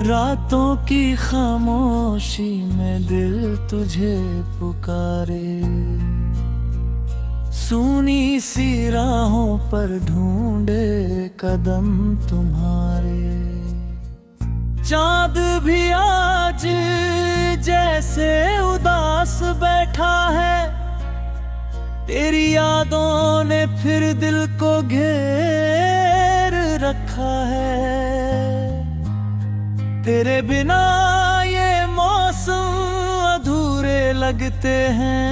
रातों की खामोशी में दिल तुझे पुकारे, सूनी सी राहों पर ढूंढे कदम तुम्हारे। चांद भी आज जैसे उदास बैठा है, तेरी यादों ने फिर दिल को घेर रखा है। तेरे बिना ये मौसम अधूरे लगते हैं,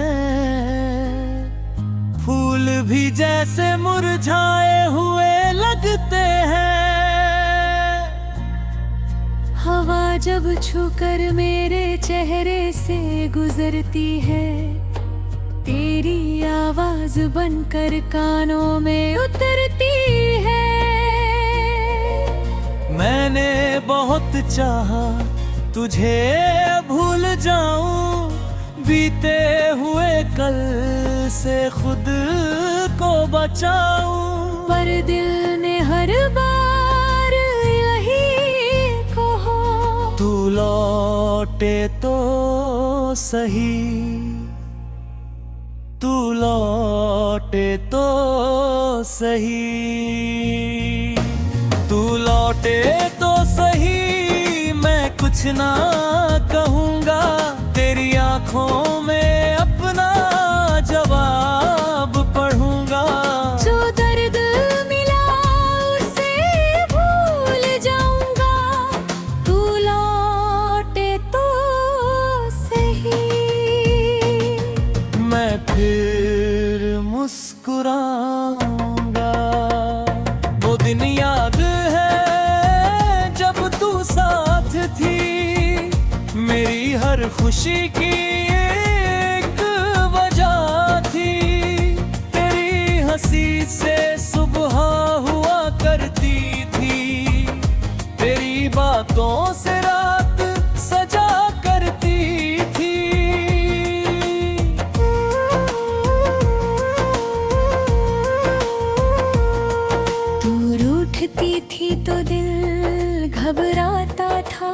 फूल भी जैसे मुरझाए हुए लगते हैं। हवा जब छूकर मेरे चेहरे से गुजरती है, तेरी आवाज बनकर कानों में उतरती है। मैंने बहुत चाहा तुझे भूल जाऊं, बीते हुए कल से खुद को बचाऊं, पर दिल ने हर बार यही कहा, तू लौटे तो सही, तू लौटे तो सही, तू लौटे तो सही। मैं कुछ ना कहूँगा, तेरी आँखों में अपना जवाब पढ़ूंगा। जो दर्द मिला उसे भूल जाऊंगा, तू लौटे तो सही। मैं फिर मुस्कुराऊंगा। वो दिन याद है जब तू साथ थी, मेरी हर खुशी की एक वजह थी। तेरी हंसी से सुबह हुआ करती थी, तेरी बातों से रात सजा करती थी। तू रूठती थी तो दिल घबराता था,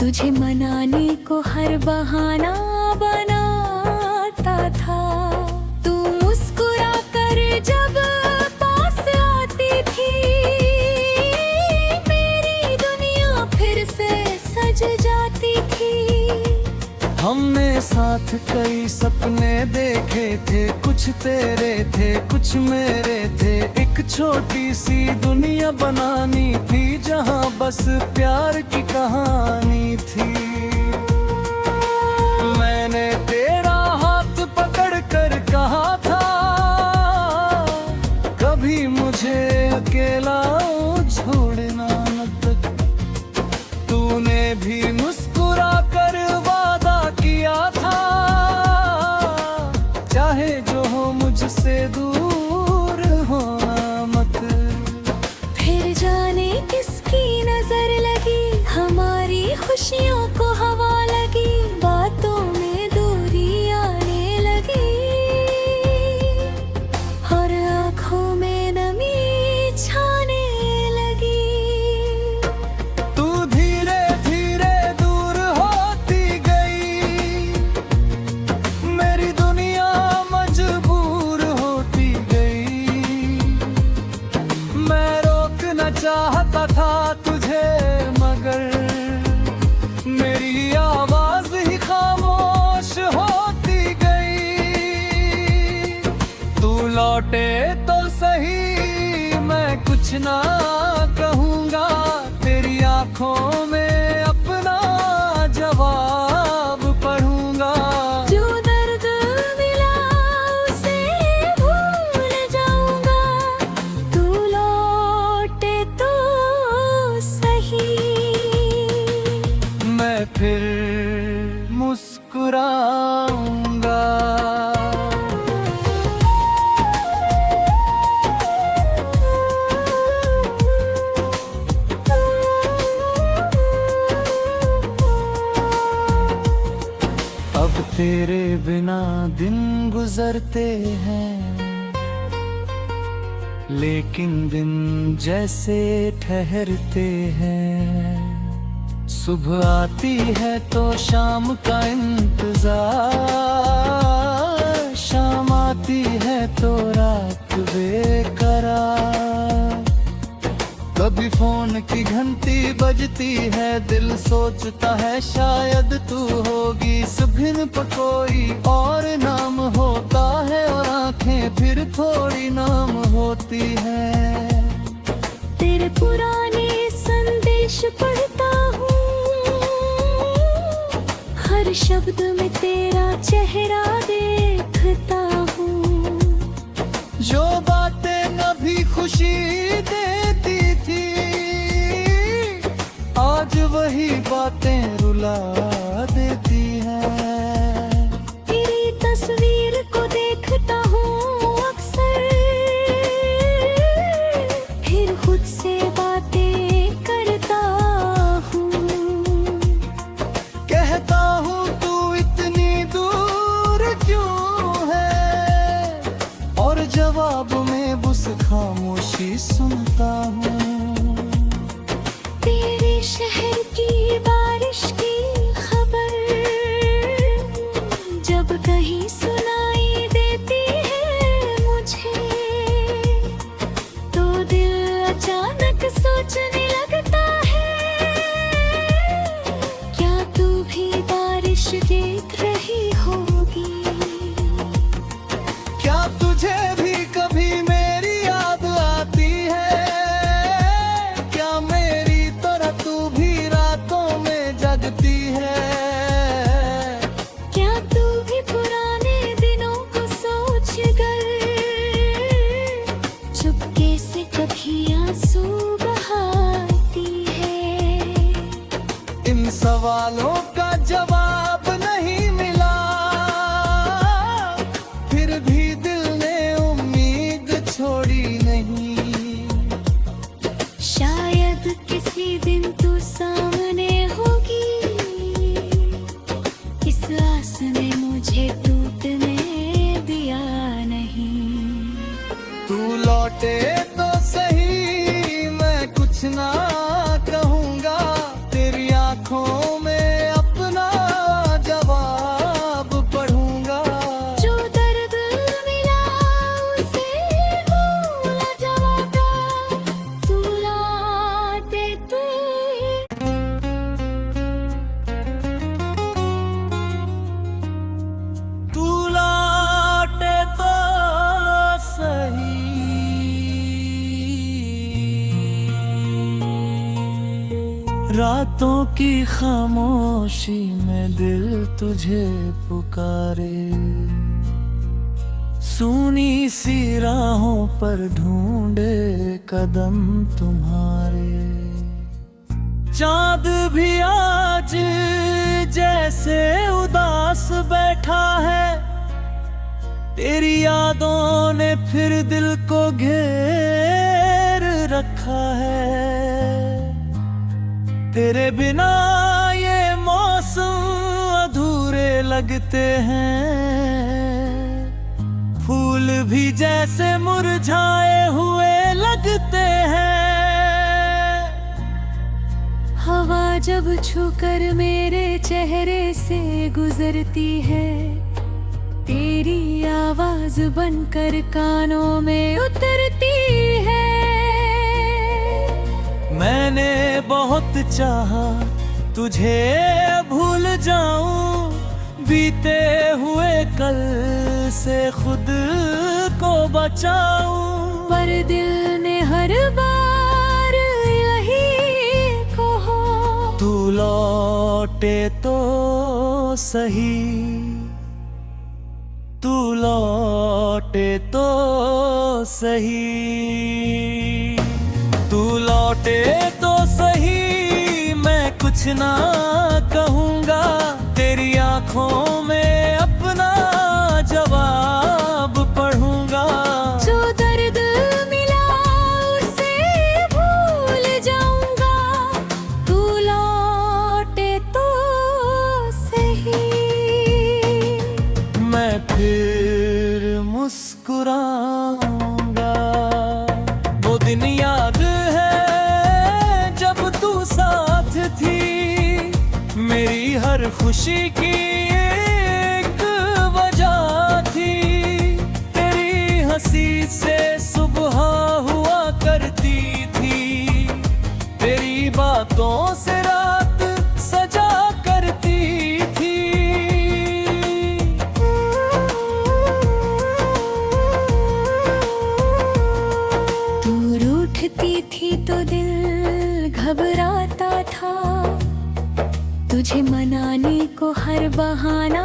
तुझे मनाने को हर बहाना बनाता था। तू मुस्कुरा कर जब पास आती थी, मेरी दुनिया फिर से सज जाती थी। हमने साथ कई सपने देखे थे, कुछ तेरे थे कुछ मेरे थे। एक छोटी सी दुनिया बनानी थी, जहाँ बस प्यार की कहानी थी। मैंने तेरा हाथ पकड़ कर कहा था, कभी मुझे अकेला छोड़ना न तक। तूने भी मुस्कुरा कर वादा किया था, चाहे जो हो मुझसे दूर होना मत। फिर जाने किसकी नजर लगी, हमारी खुशियों को हवा लगी, बातों में दूरी आने लगी, और आँखों में नमी छाने लगी। तू धीरे धीरे दूर होती गई, मेरी दुनिया मजबूर होती गई। मैं रोकना चाहता था तुझे, मगर मेरी आवाज ही खामोश होती गई। तू लौटे तो सही, मैं कुछ ना कहूँगा, तेरी आँखों में अपना जवाब पढ़ूंगा। जो दर्द मिला उसे भूल जाऊंगा, तू लौटे तो सही। मैं फिर मुस्कुराऊंगा। अब तेरे बिना दिन गुजरते हैं, लेकिन दिन जैसे ठहरते हैं। सुबह आती है तो शाम का इंतजार, शाम आती है तो रात बेकरार। कभी फोन की घंटी बजती है, दिल सोचता है शायद तू होगी। सुबह पर कोई और नाम होता है और आंखें फिर थोड़ी नाम होती है। तेरे पुराने संदेश पढ़ता हूँ, हर शब्द में तेरा चेहरा देखता हूँ। जो बातें कभी खुशी देती थी, आज वही बातें रुला देती हैं। तेरी तस्वीर को देखता हूँ अक्सर, फिर खुद से बातें करता हूँ। कहता हूँ तू इतनी दूर क्यों है, और जवाब में बस खामोशी सुनता हूँ। तेरे शहर की बारिश की खबर जब कहीं सुनाई देती है मुझे, तो दिल अचानक सोचने लगता है, क्या तू भी बारिश देख रही होगी? क्या तुझे भी कभी मेरी याद आती है? क्या मेरी तरह तू भी रातों में जगती है? क्या तू भी पुराने दिनों को सोच कर चुपके से कभी आंसू बहाती है? इन सवालों का जवाब नहीं मिला, फिर भी दिल ने उम्मीद छोड़ी नहीं। शायद किसी दिन तू सामने होगी, इस आस ने मुझे टूटने दिया नहीं। तू लौटे तो सही, मैं कुछ ना कहूँगा। तेरी आंखों में अपना जवाब पढ़ूंगा। जो दर्द मिला उसे भूल जाऊंगा, तू लौटे तो। तू लौटे तो सही। रातों की खामोशी में दिल तुझे पुकारे, सूनी सी राहों पर ढूंढे कदम तुम्हारे। चांद भी आज जैसे उदास बैठा है, तेरी यादों ने फिर दिल को घेर रखा है। तेरे बिना ये मौसम अधूरे लगते हैं, फूल भी जैसे मुरझाए हुए लगते हैं। हवा जब छूकर मेरे चेहरे से गुजरती है, तेरी आवाज बनकर कानों में उतरती है। मैंने बहुत चाहा तुझे भूल जाऊं, बीते हुए कल से खुद को बचाऊं। पर दिल ने हर बार यही कहा, तू लौटे तो सही। तू लौटे तो सही। तू लौटे तो सही, मैं कुछ ना कहूँगा। तेरी आंखों में अपना जवाब पढ़ूंगा। जो दर्द मिला उसे भूल जाऊंगा, तू लौटे तो सही। मैं फिर मुस्कुराऊंगा। वो दिन याद है जब तू साथ थी, मेरी हर खुशी की एक वजह थी, तेरी हंसी से सुबह हुआ करती थी, तेरी बातों से रात सजा करती थी। तू रूठती थी तो दिल घबराता था, तुझे मनाने को हर बहाना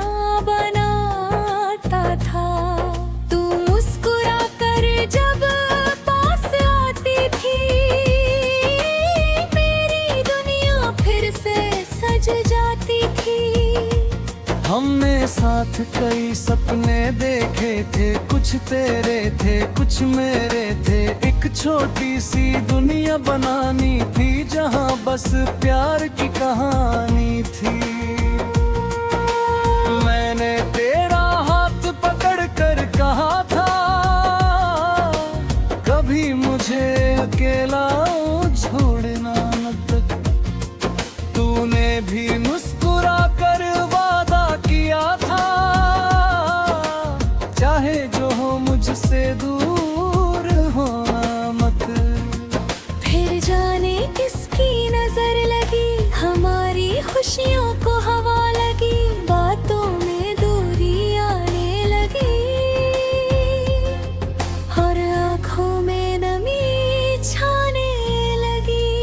बनाता था। तू मुस्कुरा कर जब पास आती थी, मेरी दुनिया फिर से सज जाती थी। हमने साथ कई सपने देखे थे, कुछ तेरे थे कुछ मेरे थे, एक छोटी सी दुनिया बनानी थी जहां बस प्यार की कहानी थी। मैंने तेरा हाथ पकड़ कर कहा था, कभी मुझे अकेला छोड़ना मत। तूने भी मुस्कुरा कर वादा किया था, चाहे जो हो मुझसे दूर होना मत। फिर जाने किसकी नजर लगी, हमारी खुशियों को हवा लगी, बातों में दूरी आने लगी, और आँखों में नमी छाने लगी।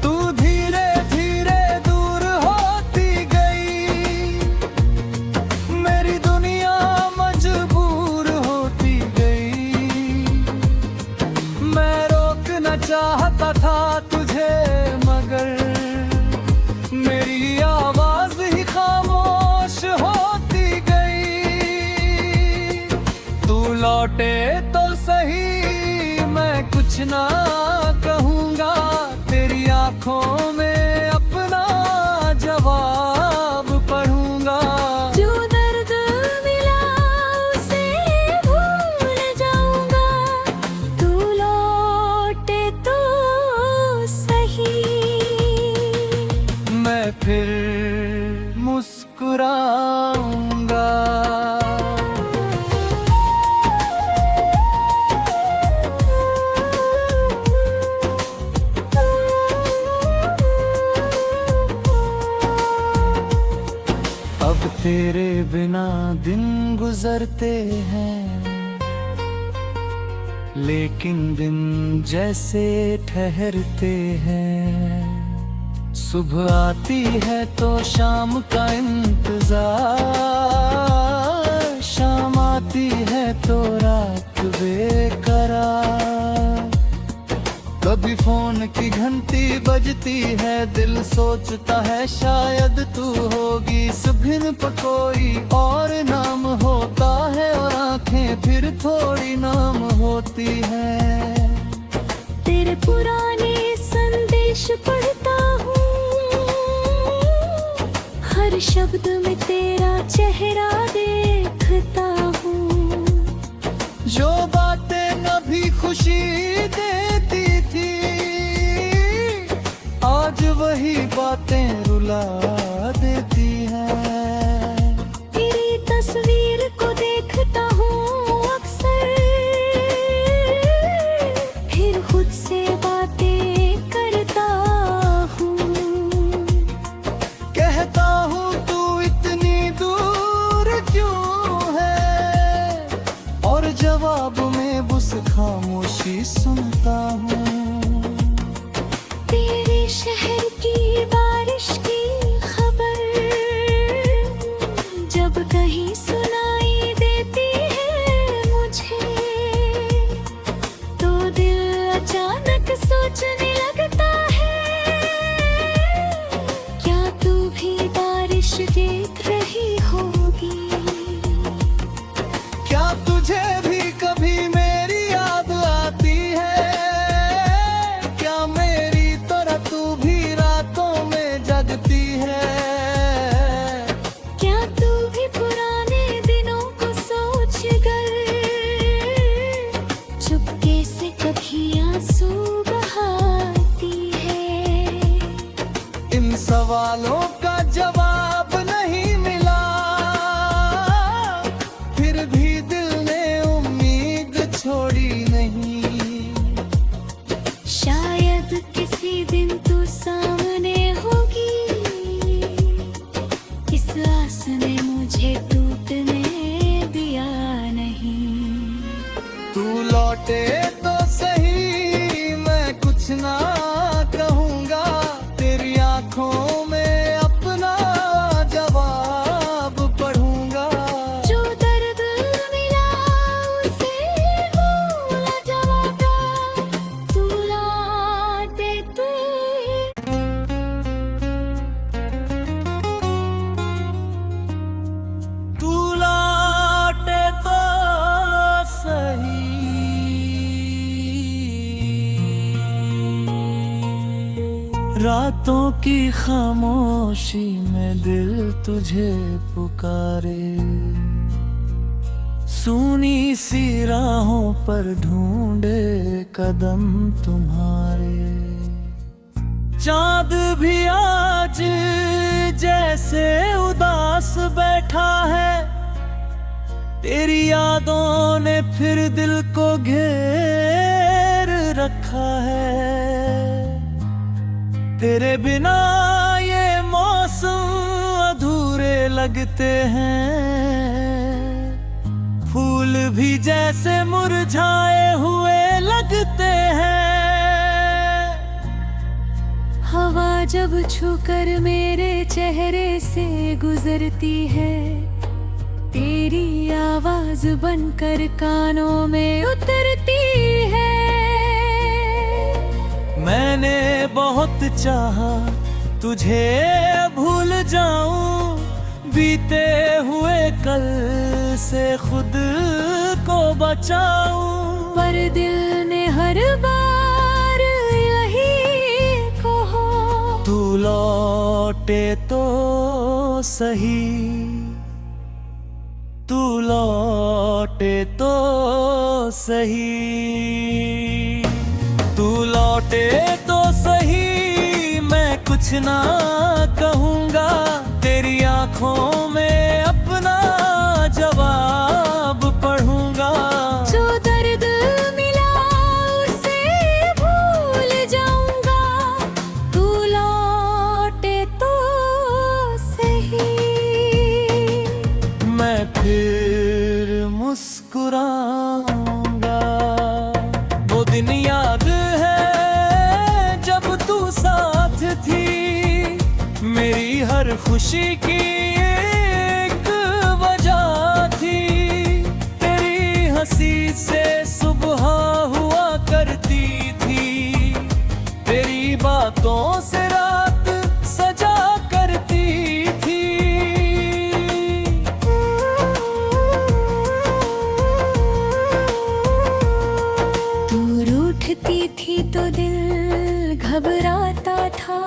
तू धीरे धीरे दूर होती गई, मेरी दुनिया मजबूर होती गई। मैं रोकना चाहता था तुझे मगर मेरी आवाज ही खामोश होती गई। तू लौटे तो सही, मैं कुछ ना कहूँगा, तेरी आंखों में अपना जवाब पढ़ूंगा। जो दर्द मिला उसे भूल जाऊंगा, तू लौटे तो सही। मैं फिर मुस्कुराऊंगा। अब तेरे बिना दिन गुजरते हैं, लेकिन दिन जैसे ठहरते हैं। सुबह आती है तो शाम का इंतजार, शाम आती है तो रात बेकरार। कभी फोन की घंटी बजती है, दिल सोचता है शायद तू होगी। सुबह पर कोई और नाम होता है, और आंखें फिर थोड़ी नाम होती है। तेरे पुराने संदेश पढ़ता हूँ, हर शब्द में तेरा चेहरा देखता हूँ। जो बातें कभी खुशी देती थी, आज वही बातें रुला देती हैं। तेरी तस्वीर को देखता हूँ अक्सर, फिर खुद से बातें करता हूँ। कहता हूँ तू इतनी दूर क्यों है, और जवाब में बस खामोशी सुनता हूँ। तेरे शहर की बारिश की खबर जब कहीं सुनाई देती है मुझे, तो दिल अचानक सोचने लगता है, क्या तू भी बारिश देख रही होगी। क्या तुझे भी कभी मेरी याद आती है, क्या मेरी तरह तू भी जिन सवालों का जवाब नहीं मिला, फिर भी दिल ने उम्मीद छोड़ी नहीं। शायद किसी दिन तू सामने होगी, इस आस ने मुझे टूटने दिया नहीं। तू लौटे तो सही, मैं कुछ ना कहूँगा, तेरी आंखों में अपना जवाब पढ़ूंगा। जो दर्द मिला उसे भूला जाएगा, तू लौटे तो। तू लौटे तो सही। रातों की खामोशी में दिल तुझे पुकारे, सूनी सी राहों पर ढूंढे कदम तुम्हारे। चांद भी आज जैसे उदास बैठा है, तेरी यादों ने फिर दिल को घेर रखा है। तेरे बिना ये मौसम अधूरे लगते हैं, फूल भी जैसे मुरझाए हुए लगते हैं। हवा जब छूकर मेरे चेहरे से गुजरती है, तेरी आवाज बनकर कानों में उतरती है। मैंने बहुत चाहा तुझे भूल जाऊं, बीते हुए कल से खुद को बचाऊं। पर दिल ने हर बार यही कहा, तू लौटे तो सही, तू लौटे तो सही। तू लौटे तो सही, मैं कुछ ना कहूँगा, तेरी आंखों में अपना जवाब पढ़ूंगा। जो दर्द मिला उसे भूल जाऊंगा, तू लौटे तो सही। मैं फिर मुस्कुराऊंगा। वो दिन याद है जब तू साथ थी, मेरी हर खुशी की एक वजह थी। तेरी हंसी से सुबह हुआ करती थी, तेरी बातों से रात सजा करती थी। तू रूठती थी तो दिल घबराता था,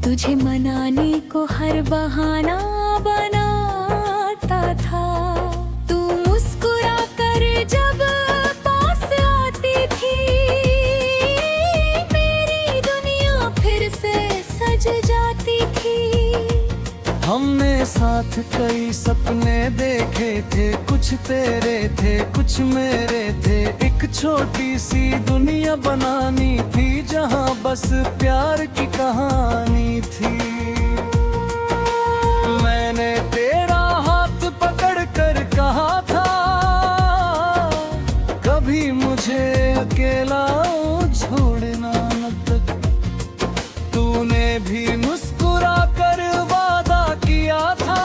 तुझे मनाने को हर बहाना बनाता था। तू मुस्कुरा कर जब पास आती थी, मेरी दुनिया फिर से सज जाती थी। हमने साथ कई सपने देखे थे, कुछ तेरे थे कुछ मेरे थे। एक छोटी सी दुनिया बनानी थी, जहाँ बस प्यार की कहानी थी। मैंने तेरा हाथ पकड़ कर कहा था, कभी मुझे अकेला छोड़ना मत। तूने भी मुस्कुरा कर वादा किया था,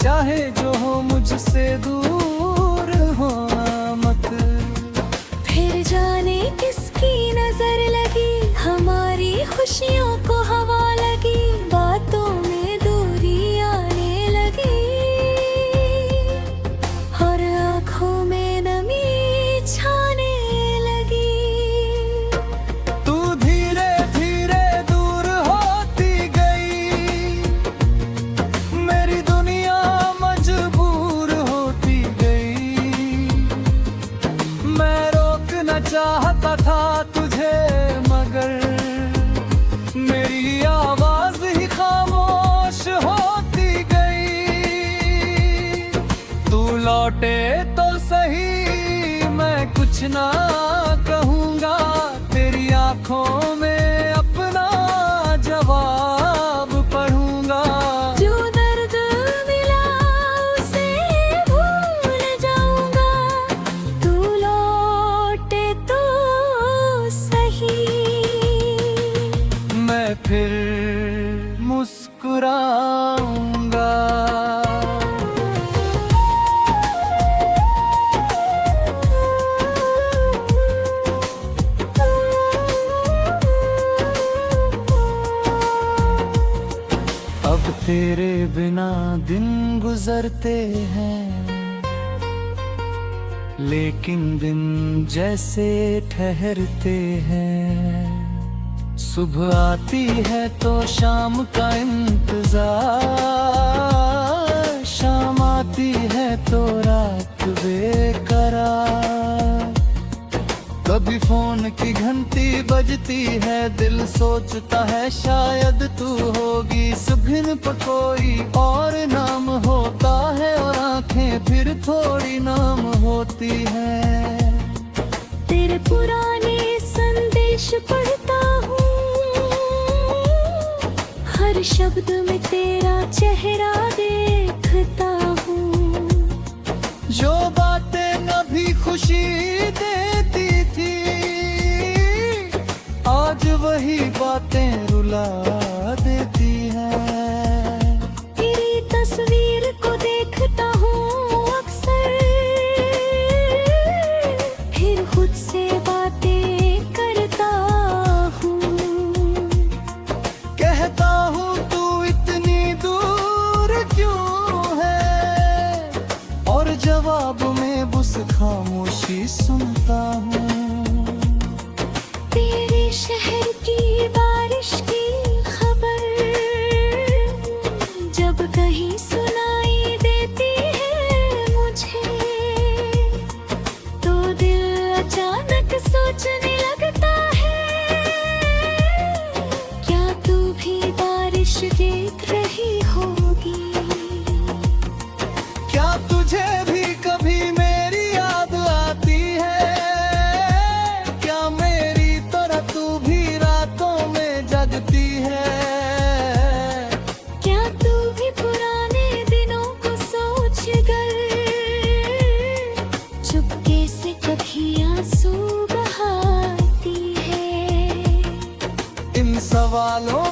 चाहे जो हो मुझसे दूर होना मत। फिर जाने किसकी नजर लगी, हमारी खुशियों को हवा लगी, बातों में दूरी आने लगी, और आंखों में नमी छाने लगी। तू धीरे धीरे दूर होती गई, मेरी दुनिया मजबूर होती गई। मैं रोकना चाहता था तुझे, मगर कुछ ना कहूँगा, तेरी आंखों में अपना जवाब पढ़ूंगा। जो दर्द मिला उसे भूल जाऊंगा, तू लौटे तो सही। मैं फिर मुस्कुराऊंगा। अब तेरे बिना दिन गुजरते हैं, लेकिन दिन जैसे ठहरते हैं। सुबह आती है तो शाम का इंतजार, शाम आती है तो रात बेकरार। कभी फोन की घंटी बजती है, दिल सोचता है शायद तू होगी। सुबह पर कोई और नाम होता है, और आंखें फिर थोड़ी नाम होती है। तेरे पुराने संदेश पढ़ता हूँ, हर शब्द में तेरा चेहरा देखता हूँ। जो बातें कभी खुशी देती थी, आज वही बातें रुला देती हैं। तेरी तस्वीर को देखता हूँ अक्सर, फिर खुद से बातें करता हूँ। कहता हूँ तू इतनी दूर क्यों है, और जवाब में बस खामोशी सुनता हूँ। तेरे शहर की बारिश की खबर जब कहीं सुनाई देती है मुझे, तो दिल अचानक सोचने लगता है, क्या तू भी बारिश देख रही होगी? क्या तुझे भी कभी मेरी याद आती है? क्या मेरी तरह तू भी रातों में जगती है? क्या तू भी पुराने दिनों को सोच कर चुपके से कभी आंसू बहाती है? इन सवालों